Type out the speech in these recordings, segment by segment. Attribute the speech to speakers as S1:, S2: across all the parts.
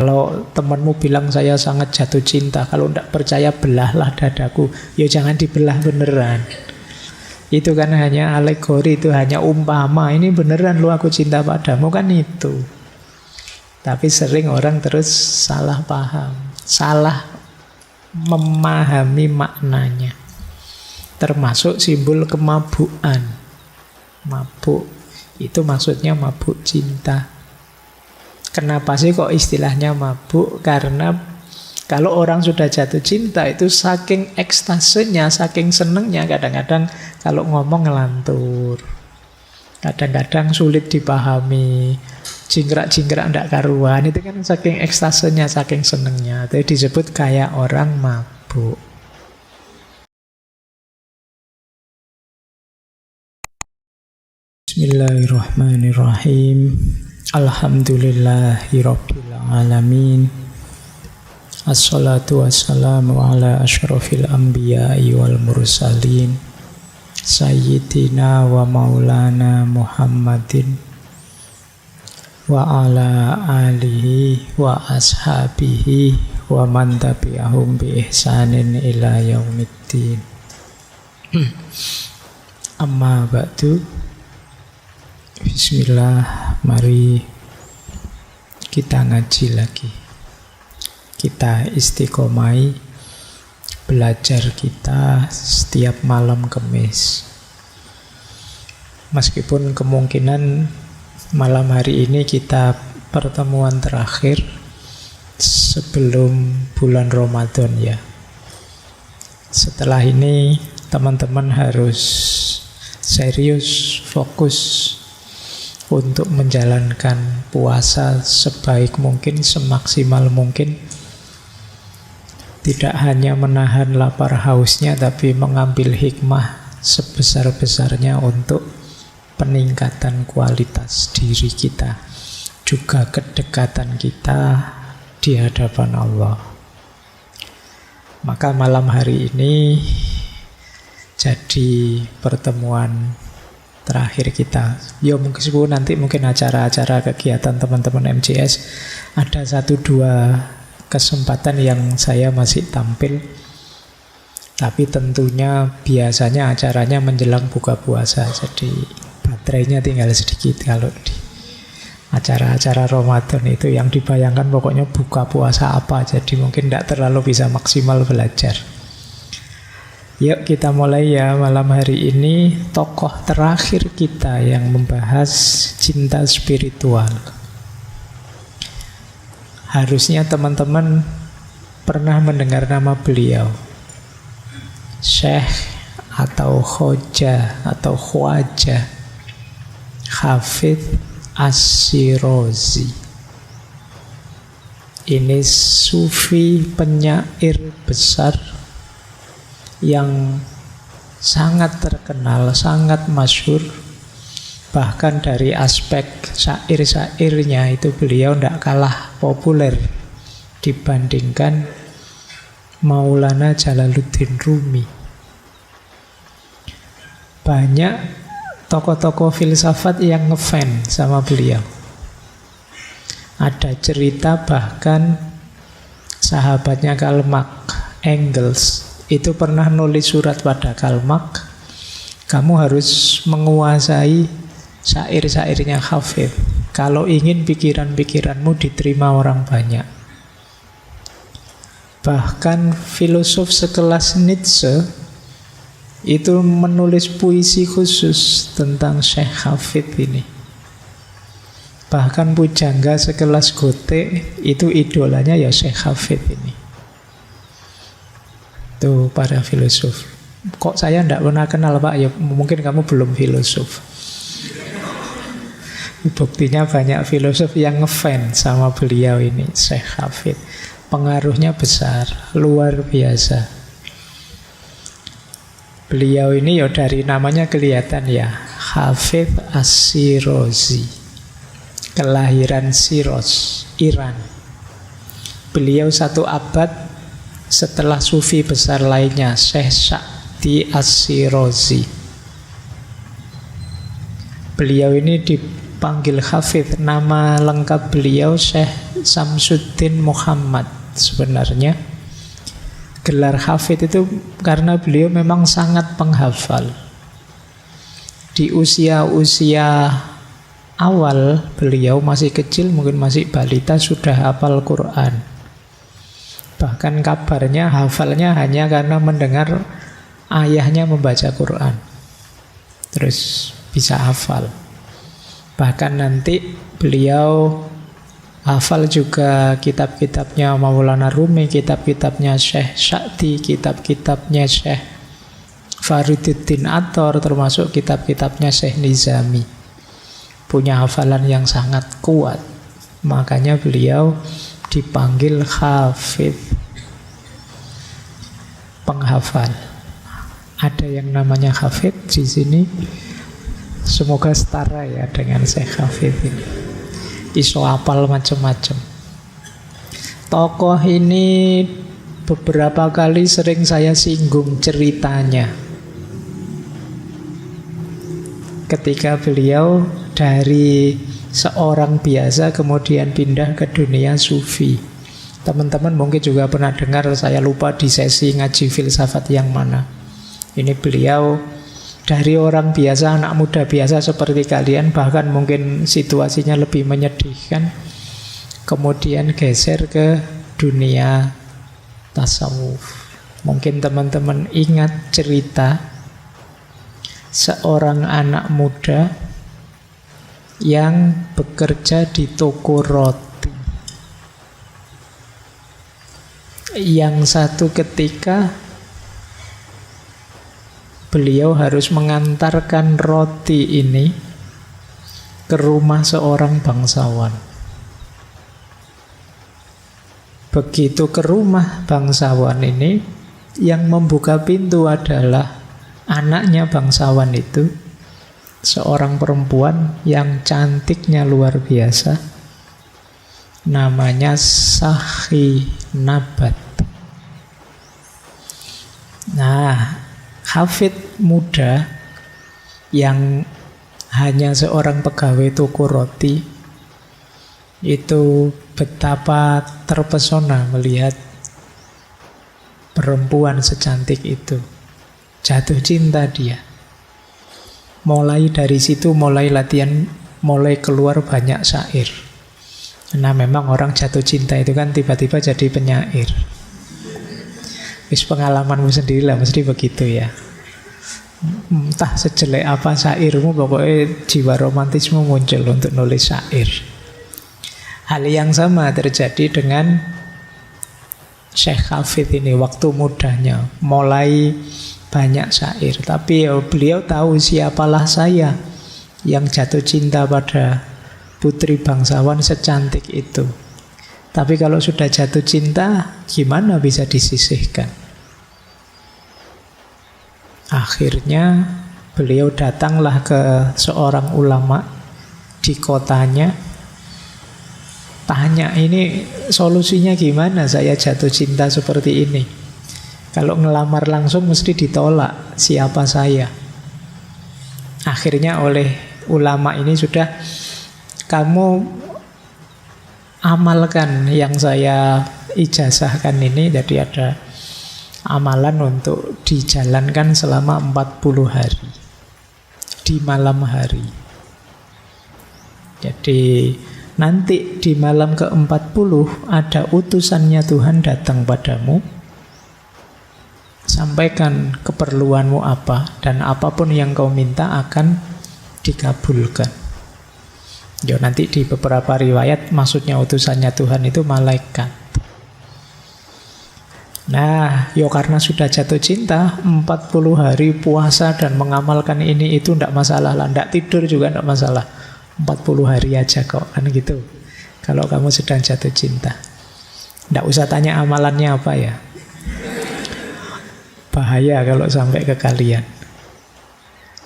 S1: Kalau temanmu bilang saya sangat jatuh cinta, kalau tidak percaya belahlah dadaku. Ya jangan dibelah beneran. Itu kan hanya alegori, itu hanya umpama. Ini beneran lu aku cinta padamu, kan itu. Tapi sering orang terus salah paham, salah memahami maknanya. Termasuk simbol kemabukan. Mabuk itu maksudnya mabuk cinta. Kenapa sih kok istilahnya mabuk? Karena kalau orang sudah jatuh cinta itu saking ekstasenya, saking senengnya, kadang-kadang kalau ngomong ngelantur, kadang-kadang sulit dipahami, jingkrak-jingkrak ndak karuan. Itu kan saking ekstasenya, saking senengnya. Itu disebut kayak orang mabuk. Bismillahirrahmanirrahim. Alhamdulillahirabbil alamin. Assalatu wassalamu ala asyrafil anbiya'i wal mursalin sayyidina wa maulana Muhammadin wa ala alihi wa ashabihi wa man tabi'ahum bi ihsanin ila yaumiddin. Amma ba'du. Bismillah, mari kita ngaji lagi. Kita istiqomai belajar kita setiap malam Kamis. Meskipun kemungkinan malam hari ini kita pertemuan terakhir sebelum bulan Ramadan ya. Setelah ini teman-teman harus serius, fokus untuk menjalankan puasa sebaik mungkin, semaksimal mungkin. Tidak hanya menahan lapar hausnya, tapi mengambil hikmah sebesar-besarnya untuk peningkatan kualitas diri kita, juga kedekatan kita di hadapan Allah. Maka malam hari ini jadi pertemuan terakhir kita. Ya mungkin nanti acara-acara kegiatan teman-teman MJS ada 1-2 kesempatan yang saya masih tampil. Tapi tentunya biasanya acaranya menjelang buka puasa. Jadi baterainya tinggal sedikit kalau di acara-acara Ramadan itu yang dibayangkan pokoknya buka puasa apa. Jadi mungkin tidak terlalu bisa maksimal belajar. Yuk kita mulai ya malam hari ini. Tokoh terakhir kita yang membahas cinta spiritual. Harusnya teman-teman pernah mendengar nama beliau, Syekh atau Khoja atau Khwaja Hafidz Ash-Shirazi. Ini sufi penyair besar yang sangat terkenal, sangat masyhur. Bahkan dari aspek syair-syairnya itu beliau tidak kalah populer dibandingkan Maulana Jalaluddin Rumi. Banyak tokoh-tokoh filsafat yang ngefans sama beliau. Ada cerita bahkan sahabatnya Karl Marx, Engels, itu pernah nulis surat pada Karl Marx, kamu harus menguasai syair-syairnya Hafidz kalau ingin pikiran-pikiranmu diterima orang banyak. Bahkan filosof sekelas Nietzsche itu menulis puisi khusus tentang Syekh Hafidz ini. Bahkan pujangga sekelas Goethe itu idolanya ya Syekh Hafidz ini. Tuh para filosof. Kok saya tidak pernah kenal Pak? Ya mungkin kamu belum filosof. Buktinya banyak filosof yang ngefans sama beliau ini, Syekh Hafidz. Pengaruhnya besar, luar biasa. Beliau ini ya dari namanya kelihatan ya, Hafidz Ash-Shirazi. Kelahiran Shiraz, Iran. Beliau 1 abad setelah sufi besar lainnya, Syekh Sa'di Ash-Shirazi. Beliau ini dipanggil Hafidh. Nama lengkap beliau Syekh Samsuddin Muhammad. Sebenarnya gelar Hafidh itu karena beliau memang sangat penghafal. Di usia-usia awal beliau masih kecil, mungkin masih balita, sudah hafal Quran. Bahkan kabarnya hafalnya hanya karena mendengar ayahnya membaca Quran, terus bisa hafal. Bahkan nanti beliau hafal juga kitab-kitabnya Maulana Rumi, kitab-kitabnya Syekh Sa'di, kitab-kitabnya Syekh Fariduddin Attar, termasuk kitab-kitabnya Syekh Nizami. Punya hafalan yang sangat kuat. Makanya beliau dipanggil Hafidh, penghafal. Ada yang namanya Hafidh di sini. Semoga setara ya dengan Syekh Hafidh ini. Iso hafal macam-macam. Tokoh ini beberapa kali sering saya singgung ceritanya. Ketika beliau dari seorang biasa kemudian pindah ke dunia sufi. Teman-teman mungkin juga pernah dengar, saya lupa di sesi ngaji filsafat yang mana. Ini beliau dari orang biasa, anak muda biasa seperti kalian, bahkan mungkin situasinya lebih menyedihkan, kemudian geser ke dunia tasawuf. Mungkin teman-teman ingat cerita seorang anak muda yang bekerja di toko roti. Yang satu ketika beliau harus mengantarkan roti ini ke rumah seorang bangsawan. Begitu ke rumah bangsawan ini, yang membuka pintu adalah anaknya bangsawan itu, seorang perempuan yang cantiknya luar biasa, namanya Sahi Nabat. Nah, Hafidh muda yang hanya seorang pegawai toko roti itu betapa terpesona melihat perempuan secantik itu. Jatuh cinta dia. Mulai dari situ mulai latihan, mulai keluar banyak syair. Nah memang orang jatuh cinta itu kan tiba-tiba jadi penyair. Wis pengalamanmu sendiri lah, mesti begitu ya. Entah sejelek apa syairmu, pokoknya jiwa romantismu muncul untuk nulis syair. Hal yang sama terjadi dengan Syekh Hafidh ini waktu mudanya. Mulai banyak syair, tapi beliau tahu siapalah saya yang jatuh cinta pada putri bangsawan secantik itu. Tapi kalau sudah jatuh cinta, gimana bisa disisihkan? Akhirnya beliau datanglah ke seorang ulama di kotanya, tanya, ini solusinya gimana saya jatuh cinta seperti ini? Kalau ngelamar langsung mesti ditolak, siapa saya? Akhirnya oleh ulama ini sudah, kamu amalkan yang saya ijazahkan ini. Jadi ada amalan untuk dijalankan selama 40 hari di malam hari. Jadi nanti di malam ke-40 ada utusannya Tuhan datang padamu, sampaikan keperluanmu apa, dan apapun yang kau minta akan dikabulkan. Ya, nanti di beberapa riwayat maksudnya utusannya Tuhan itu malaikat. Nah, ya karena sudah jatuh cinta, 40 hari puasa dan mengamalkan ini itu tidak masalah lah, tidak tidur juga tidak masalah. 40 hari aja kok, kan gitu. Kalau kamu sedang jatuh cinta, tidak usah tanya amalannya apa ya. Bahaya kalau sampai ke kalian.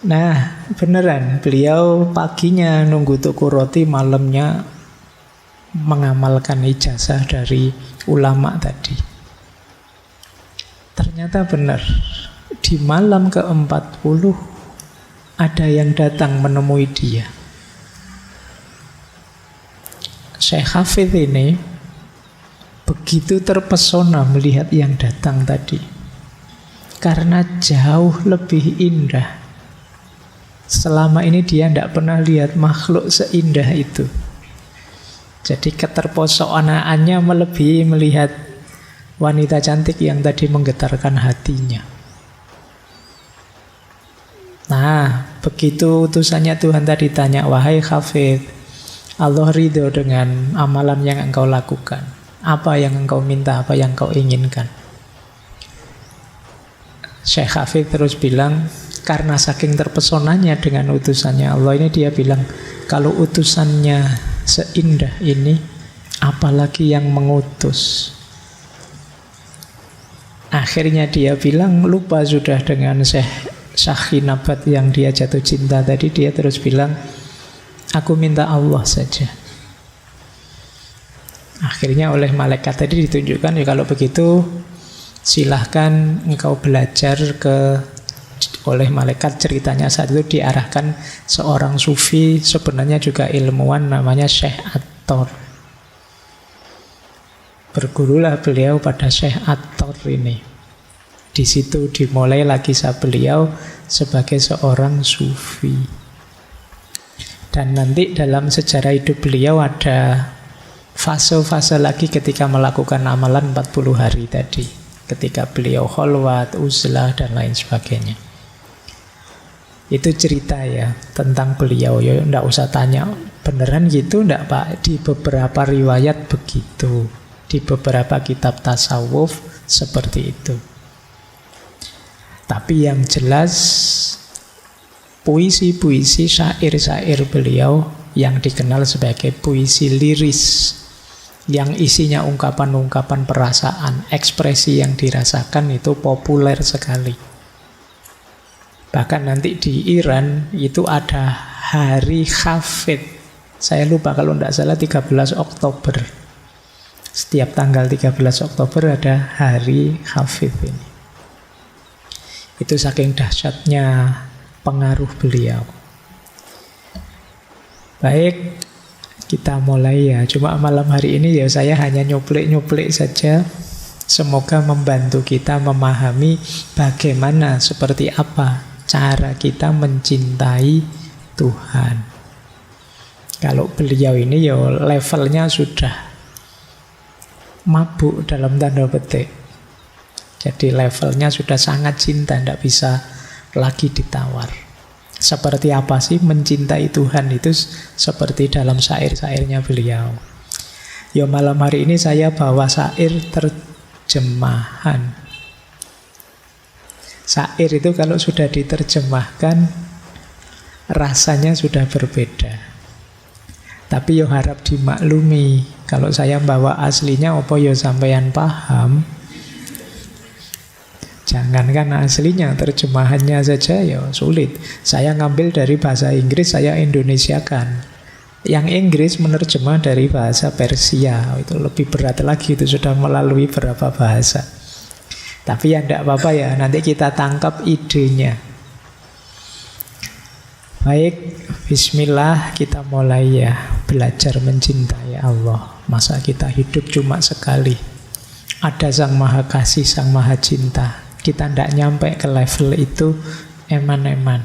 S1: Nah, beneran beliau paginya nunggu toko roti, malamnya mengamalkan ijazah dari ulama tadi. Ternyata benar, di malam ke-40 ada yang datang menemui dia. Syekh Hafidh ini begitu terpesona melihat yang datang tadi, karena jauh lebih indah. Selama ini dia tidak pernah lihat makhluk seindah itu. Jadi keterpesonaannya melebihi melihat wanita cantik yang tadi menggetarkan hatinya. Nah, begitu utusannya Tuhan tadi tanya, wahai Hafidh, Allah ridho dengan amalan yang engkau lakukan. Apa yang engkau minta, apa yang engkau inginkan? Syekh Hafidh terus bilang, karena saking terpesonanya dengan utusannya Allah ini, dia bilang, kalau utusannya seindah ini, apalagi yang mengutus. Akhirnya dia bilang, lupa sudah dengan Syekh Sakhinabat yang dia jatuh cinta tadi. Dia terus bilang, aku minta Allah saja. Akhirnya oleh malaikat tadi ditunjukkan, ya kalau begitu silahkan engkau belajar oleh malaikat. Ceritanya saat itu diarahkan seorang sufi, sebenarnya juga ilmuwan, namanya Syekh At-Tor. Bergurulah beliau pada Syekh At-Tor ini. Di situ dimulai lagi beliau sebagai seorang sufi. Dan nanti dalam sejarah hidup beliau ada fase-fase lagi ketika melakukan amalan 40 hari tadi. Ketika beliau kholwat, uzlah, dan lain sebagainya. Itu cerita ya tentang beliau. Ya enggak usah tanya, beneran gitu enggak Pak? Di beberapa riwayat begitu. Di beberapa kitab tasawuf seperti itu. Tapi yang jelas puisi-puisi, syair-syair beliau yang dikenal sebagai puisi liris, yang isinya ungkapan-ungkapan perasaan, ekspresi yang dirasakan itu populer sekali. Bahkan nanti di Iran itu ada Hari Hafidh. Saya lupa kalau tidak salah 13 Oktober. Setiap tanggal 13 Oktober ada Hari Hafidh ini. Itu saking dahsyatnya pengaruh beliau. Baik, kita mulai ya. Cuma malam hari ini ya saya hanya nyuplik-nyuplik saja. Semoga membantu kita memahami bagaimana, seperti apa cara kita mencintai Tuhan. Kalau beliau ini ya levelnya sudah mabuk dalam tanda petik. Jadi levelnya sudah sangat cinta, tidak bisa lagi ditawar. Seperti apa sih mencintai Tuhan itu? Seperti dalam syair-syairnya beliau. Ya malam hari ini saya bawa syair terjemahan. Syair itu kalau sudah diterjemahkan rasanya sudah berbeda. Tapi yo harap dimaklumi, kalau saya bawa aslinya apa yo sampeyan paham. Jangankan aslinya, terjemahannya saja ya sulit. Saya ngambil dari bahasa Inggris, saya Indonesiakan. Yang Inggris menerjemah dari bahasa Persia, itu lebih berat lagi, itu sudah melalui berapa bahasa. Tapi ya tidak apa-apa ya, nanti kita tangkap idenya. Baik, bismillah, kita mulai ya, belajar mencintai Allah. Masa kita hidup cuma sekali. Ada Sang Maha Kasih, Sang Maha Cinta. Kita tidak nyampe ke level itu eman-eman.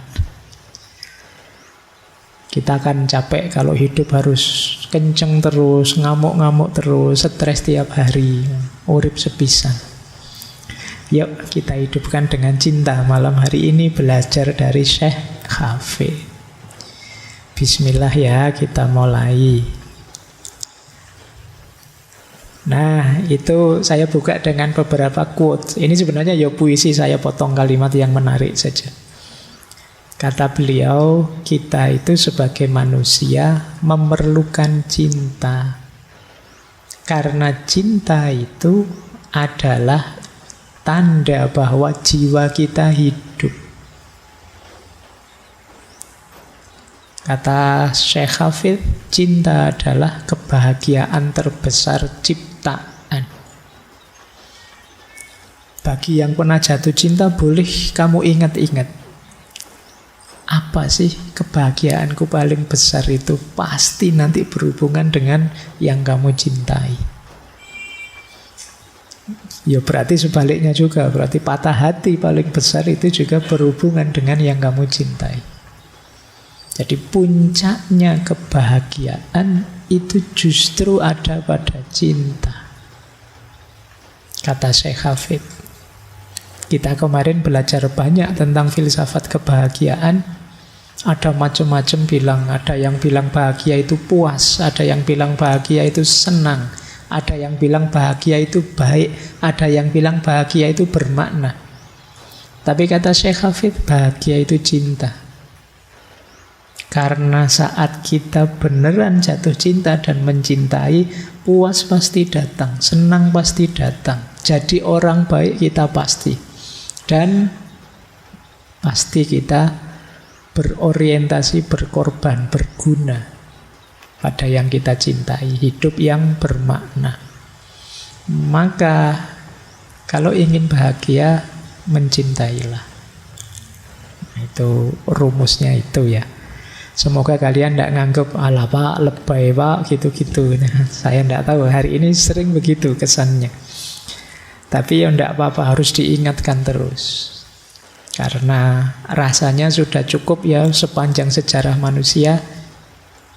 S1: Kita akan capek kalau hidup harus kenceng terus, ngamuk-ngamuk terus, stres tiap hari, urip sepisan. Yuk kita hidupkan dengan cinta. Malam hari ini belajar dari Syekh Hafidh. Bismillah ya, kita mulai. Nah, itu saya buka dengan beberapa quote. Ini sebenarnya ya puisi, saya potong kalimat yang menarik saja. Kata beliau, kita itu sebagai manusia memerlukan cinta. Karena cinta itu adalah tanda bahwa jiwa kita hidup. Kata Syekh Hafidh, cinta adalah kebahagiaan terbesar ciptaan. Bagi yang pernah jatuh cinta, boleh kamu ingat-ingat. Apa sih kebahagiaanku paling besar itu? Pasti nanti berhubungan dengan yang kamu cintai. Ya berarti sebaliknya juga. Berarti patah hati paling besar itu juga berhubungan dengan yang kamu cintai. Jadi puncaknya kebahagiaan itu justru ada pada cinta. Kata Syekh Hafid. Kita kemarin belajar banyak tentang filsafat kebahagiaan. Ada macam-macam bilang. Ada yang bilang bahagia itu puas. Ada yang bilang bahagia itu senang. Ada yang bilang bahagia itu baik. Ada yang bilang bahagia itu bermakna. Tapi kata Syekh Hafid, bahagia itu cinta. Karena saat kita beneran jatuh cinta dan mencintai, puas pasti datang, senang pasti datang. Jadi orang baik kita pasti. Dan pasti kita berorientasi, berkorban, berguna pada yang kita cintai, hidup yang bermakna. Maka kalau ingin bahagia, mencintailah. Itu rumusnya itu ya. Semoga kalian tidak nganggep ala pak, lebay pak, gitu-gitu. Nah, saya tidak tahu, hari ini sering begitu kesannya. Tapi ya tidak apa-apa, harus diingatkan terus. Karena rasanya sudah cukup ya sepanjang sejarah manusia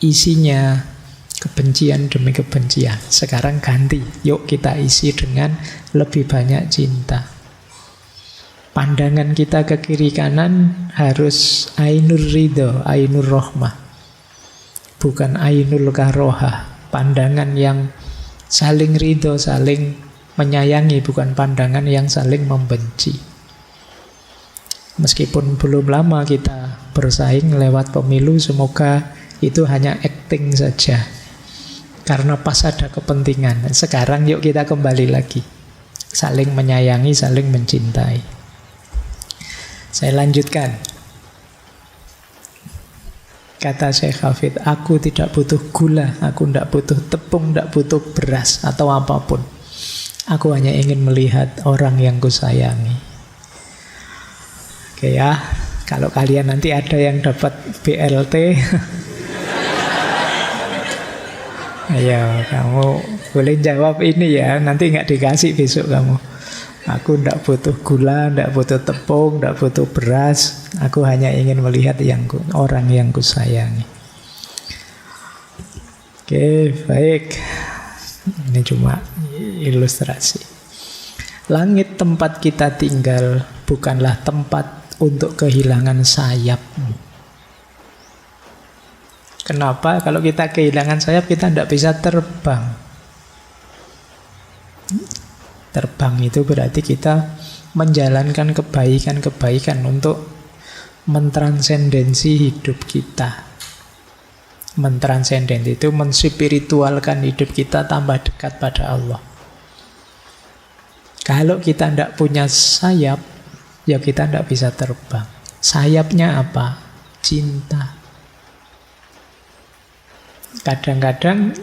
S1: isinya kebencian demi kebencian. Sekarang ganti, yuk kita isi dengan lebih banyak cinta. Pandangan kita ke kiri kanan harus ainur ridho, ainur rohmah. Bukan ainul karohah. Pandangan yang saling ridho, saling menyayangi, bukan pandangan yang saling membenci. Meskipun belum lama kita bersaing lewat pemilu, semoga itu hanya acting saja. Karena pas ada kepentingan. Sekarang yuk kita kembali lagi. Saling menyayangi, saling mencintai. Saya lanjutkan. Kata Syekh Hafid, aku tidak butuh gula, aku tidak butuh tepung, tidak butuh beras atau apapun. Aku hanya ingin melihat orang yang kusayangi. Oke ya, kalau kalian nanti ada yang dapat BLT, ayo kamu boleh jawab ini ya, nanti nggak dikasih besok kamu. Aku tidak butuh gula, tidak butuh tepung, tidak butuh beras. Aku hanya ingin melihat orang yang kusayangi. Oke, baik. Ini cuma ilustrasi. Langit tempat kita tinggal bukanlah tempat untuk kehilangan sayap. Kenapa? Kalau kita kehilangan sayap, kita tidak bisa terbang. Terbang itu berarti kita menjalankan kebaikan-kebaikan untuk mentransendensi hidup kita. Mentransendensi itu menspiritualkan hidup kita tambah dekat pada Allah. Kalau kita tidak punya sayap, ya kita tidak bisa terbang. Sayapnya apa? Cinta. Kadang-kadang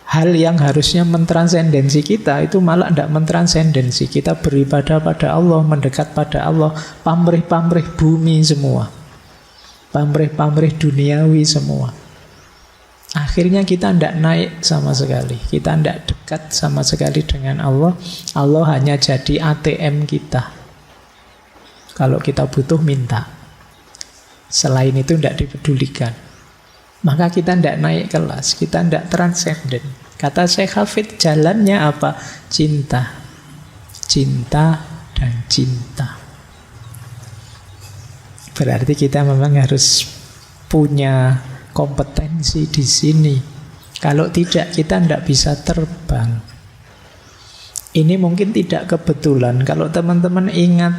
S1: hal yang harusnya mentransendensi kita itu malah tidak mentransendensi. Kita beribadah pada Allah, mendekat pada Allah, pamrih-pamrih bumi semua, pamrih-pamrih duniawi semua. Akhirnya kita tidak naik sama sekali. Kita tidak dekat sama sekali dengan Allah. Allah hanya jadi ATM kita. Kalau kita butuh, minta. Selain itu tidak dipedulikan. Maka kita tidak naik kelas, kita tidak transenden. Kata Syekh Hafid, jalannya apa? Cinta. Cinta dan cinta. Berarti kita memang harus punya kompetensi di sini. Kalau tidak, kita tidak bisa terbang. Ini mungkin tidak kebetulan. Kalau teman-teman ingat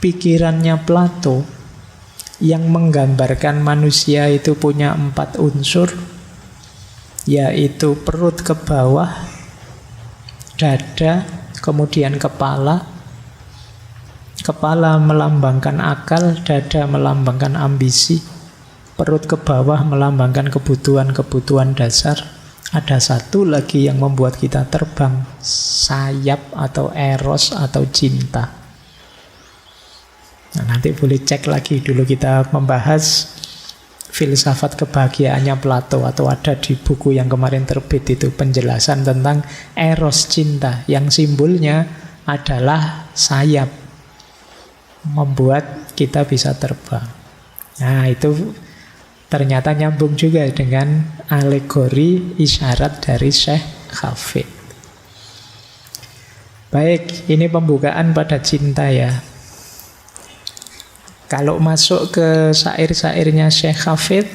S1: pikirannya Plato yang menggambarkan manusia itu punya 4 unsur, yaitu perut ke bawah, dada, kemudian kepala. Kepala melambangkan akal, dada melambangkan ambisi, perut ke bawah melambangkan kebutuhan-kebutuhan dasar. Ada satu lagi yang membuat kita terbang, sayap atau eros atau cinta. Nah, nanti boleh cek lagi, dulu kita membahas filsafat kebahagiaannya Plato, atau ada di buku yang kemarin terbit itu penjelasan tentang eros cinta yang simbolnya adalah sayap, membuat kita bisa terbang. Nah, itu ternyata nyambung juga dengan alegori isyarat dari Syekh Hafid. Baik, ini pembukaan pada cinta ya. Kalau masuk ke syair-syairnya Syekh Hafid,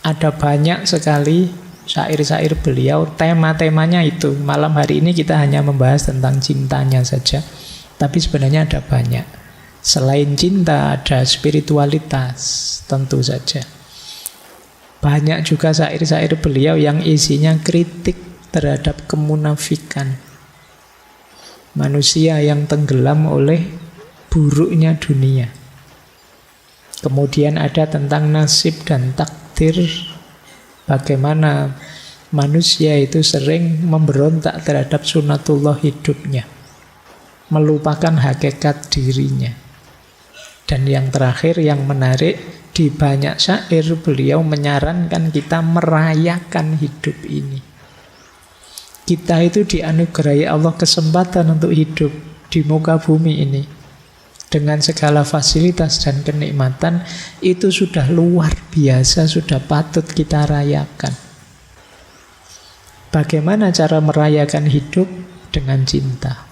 S1: ada banyak sekali syair-syair beliau, tema-temanya itu. Malam hari ini kita hanya membahas tentang cintanya saja, tapi sebenarnya ada banyak. Selain cinta, ada spiritualitas, tentu saja. Banyak juga syair-syair beliau yang isinya kritik terhadap kemunafikan, manusia yang tenggelam oleh buruknya dunia. Kemudian ada tentang nasib dan takdir, bagaimana manusia itu sering memberontak terhadap sunatullah hidupnya, melupakan hakikat dirinya. Dan yang terakhir yang menarik, di banyak syair beliau menyarankan kita merayakan hidup ini. Kita itu dianugerahi Allah kesempatan untuk hidup di muka bumi ini dengan segala fasilitas dan kenikmatan. Itu sudah luar biasa, sudah patut kita rayakan. Bagaimana cara merayakan hidup? Dengan cinta,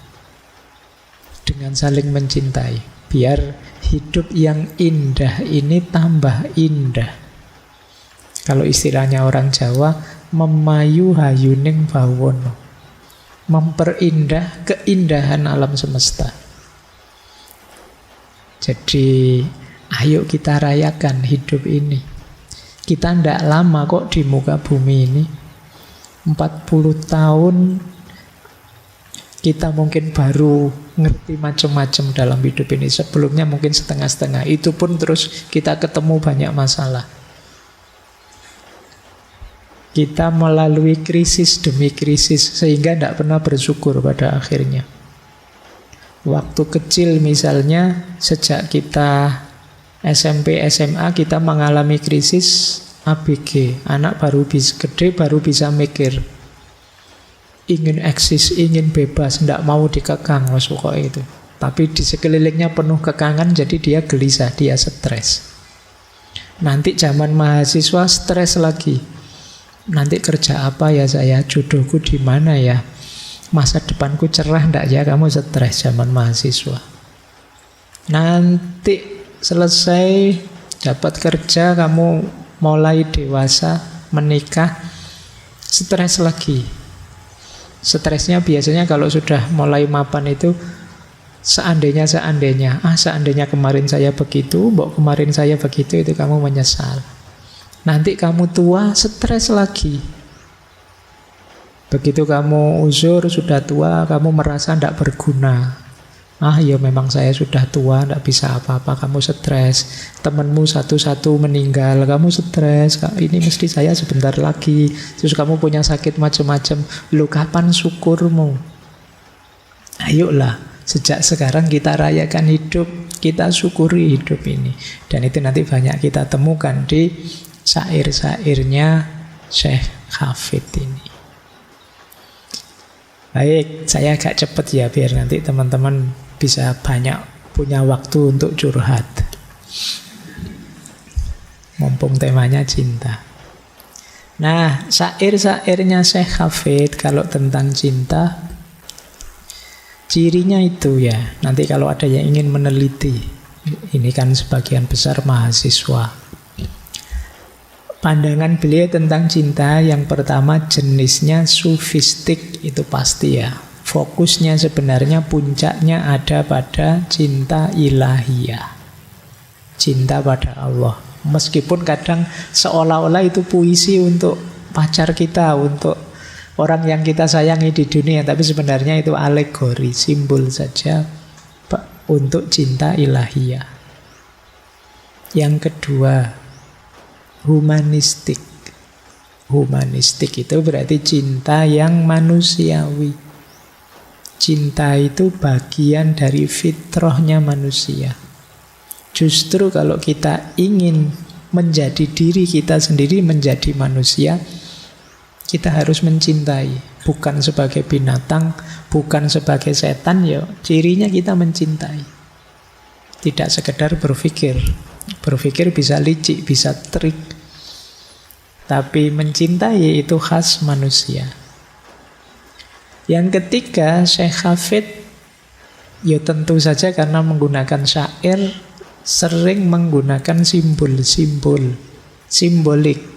S1: dengan saling mencintai. Biar hidup yang indah ini tambah indah. Kalau istilahnya orang Jawa, memayu hayuning bawono, memperindah keindahan alam semesta. Jadi ayo kita rayakan hidup ini. Kita tidak lama kok di muka bumi ini. 40 tahun kita mungkin baru ngerti macam-macam dalam hidup ini. Sebelumnya mungkin setengah-setengah. Itu pun terus kita ketemu banyak masalah. Kita melalui krisis demi krisis, sehingga tidak pernah bersyukur pada akhirnya. Waktu kecil misalnya, sejak kita SMP, SMA, kita mengalami krisis ABG. Anak baru bisa gede, baru bisa mikir. Ingin eksis, ingin bebas, tidak mau dikekang, pokoknya itu. Tapi di sekelilingnya penuh kekangan, jadi dia gelisah, dia stres. Nanti zaman mahasiswa stres lagi. Nanti kerja apa ya saya, jodohku di mana ya, masa depanku cerah enggak ya, kamu stres zaman mahasiswa. Nanti selesai dapat kerja, kamu mulai dewasa, menikah, stres lagi. Stresnya biasanya kalau sudah mulai mapan itu seandainya, seandainya kemarin saya begitu, kemarin saya begitu, itu kamu menyesal. Nanti kamu tua, stres lagi. Begitu kamu uzur, sudah tua, kamu merasa tidak berguna. Ya memang saya sudah tua, tidak bisa apa-apa, kamu stres. Temanmu satu-satu meninggal, kamu stres. Ini mesti saya sebentar lagi. Terus kamu punya sakit macam-macam. Lu kapan syukurmu? Ayolah, sejak sekarang kita rayakan hidup, kita syukuri hidup ini. Dan itu nanti banyak kita temukan di syair-syairnya Syekh Hafid ini. Baik, saya agak cepat ya, biar nanti teman-teman bisa banyak punya waktu untuk curhat. Mumpung temanya cinta. Nah, syair-syairnya Syekh Hafid kalau tentang cinta, cirinya itu ya, nanti kalau ada yang ingin meneliti, ini kan sebagian besar mahasiswa. Pandangan beliau tentang cinta, yang pertama jenisnya sufistik, itu pasti ya. Fokusnya sebenarnya puncaknya ada pada cinta ilahiyah, cinta pada Allah. Meskipun kadang seolah-olah itu puisi untuk pacar kita, untuk orang yang kita sayangi di dunia, tapi sebenarnya itu alegori, simbol saja untuk cinta ilahiyah. Yang kedua, humanistik. Humanistik itu berarti cinta yang manusiawi. Cinta itu bagian dari fitrahnya manusia. Justru kalau kita ingin menjadi diri kita sendiri, menjadi manusia, kita harus mencintai. Bukan sebagai binatang, bukan sebagai setan, ya cirinya kita mencintai. Tidak sekedar berpikir. Berpikir bisa licik, bisa trik. Tapi mencintai itu khas manusia. Yang ketiga, Syekh Hafid, ya tentu saja karena menggunakan syair, sering menggunakan simbol-simbol, simbolik.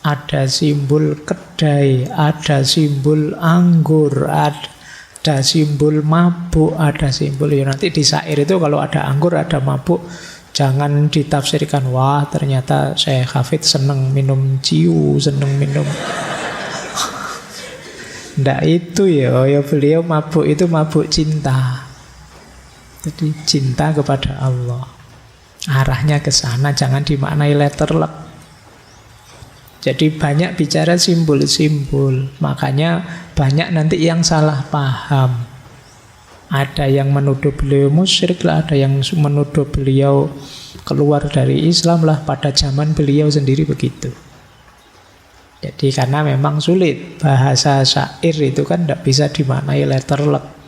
S1: Ada simbol kedai, ada simbol anggur, ada simbol mabuk, ada simbol, ya nanti di syair itu kalau ada anggur, ada mabuk, jangan ditafsirkan, wah ternyata Syekh Hafid seneng minum ciu, seneng minum. Nggak itu ya beliau mabuk itu mabuk cinta. Jadi cinta kepada Allah. Arahnya ke sana, jangan dimaknai letterlek. Jadi banyak bicara simbol-simbol. Makanya banyak nanti yang salah paham. Ada yang menuduh beliau musyrik lah, ada yang menuduh beliau keluar dari Islam lah. Pada zaman beliau sendiri begitu. Jadi karena memang sulit. Bahasa syair itu kan tidak bisa dimaknai letterlek.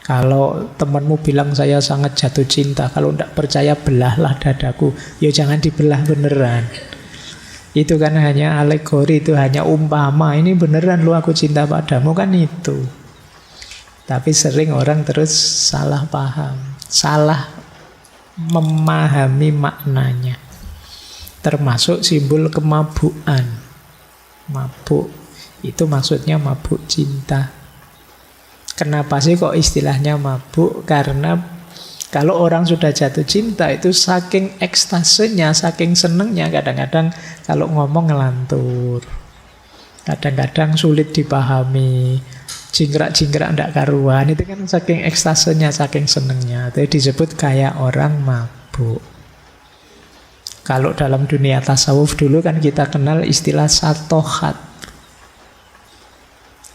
S1: Kalau temanmu bilang saya sangat jatuh cinta, kalau tidak percaya belahlah dadaku. Ya jangan dibelah beneran. Itu kan hanya alegori, itu hanya umpama. Ini beneran lu aku cinta padamu, kan itu. Tapi sering orang terus salah paham, salah memahami maknanya. Termasuk simbol kemabukan. Mabuk itu maksudnya mabuk cinta. Kenapa sih kok istilahnya mabuk? Karena kalau orang sudah jatuh cinta itu saking ekstasenya, saking senengnya, kadang-kadang kalau ngomong ngelantur, kadang-kadang sulit dipahami, jingkrak-jingkrak ndak karuan. Itu kan saking ekstasenya, saking senengnya. Itu disebut kayak orang mabuk. Kalau dalam dunia tasawuf dulu kan kita kenal istilah satohat.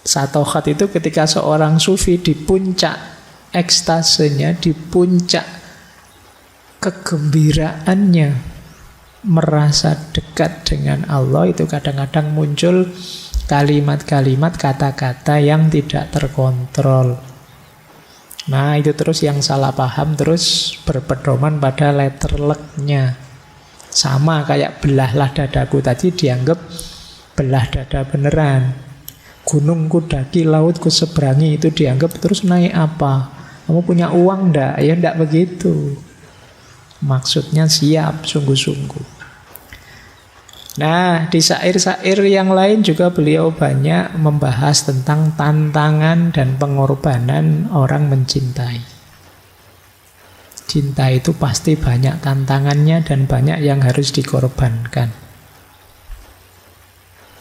S1: Satohat itu ketika seorang sufi di puncak ekstasenya, di puncak kegembiraannya, merasa dekat dengan Allah, itu kadang-kadang muncul kalimat-kalimat, kata-kata yang tidak terkontrol. Nah itu terus yang salah paham, terus berpedoman pada letterleknya. Sama kayak belahlah dadaku tadi, dianggap belah dada beneran. Gunungku daki, lautku seberangi, itu dianggap terus naik apa? Kamu punya uang ndak? Ya ndak begitu. Maksudnya siap, sungguh-sungguh. Nah, di syair-syair yang lain juga beliau banyak membahas tentang tantangan dan pengorbanan orang mencintai. Cinta itu pasti banyak tantangannya dan banyak yang harus dikorbankan.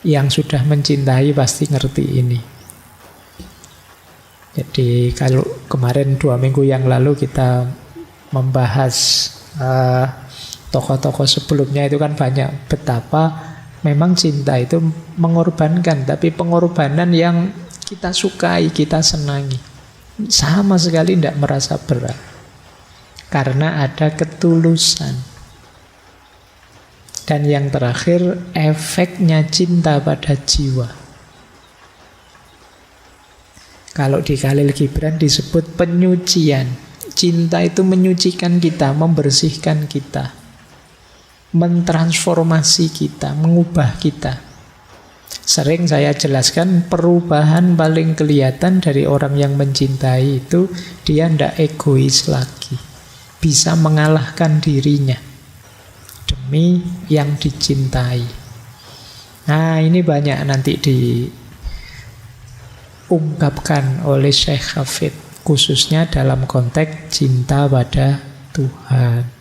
S1: Yang sudah mencintai pasti ngerti ini. Jadi kalau kemarin 2 minggu yang lalu kita membahas tokoh-tokoh sebelumnya itu kan banyak betapa memang cinta itu mengorbankan, tapi pengorbanan yang kita sukai, kita senangi. Sama sekali tidak merasa berat. Karena ada ketulusan. Dan yang terakhir, efeknya cinta pada jiwa. Kalau di Khalil Gibran disebut penyucian. Cinta itu menyucikan kita, membersihkan kita, mentransformasi kita, mengubah kita. Sering saya jelaskan, perubahan paling kelihatan dari orang yang mencintai itu, dia tidak egois lagi, bisa mengalahkan dirinya demi yang dicintai. Nah ini banyak nanti diungkapkan oleh Syekh Hafid, khususnya dalam konteks cinta pada Tuhan.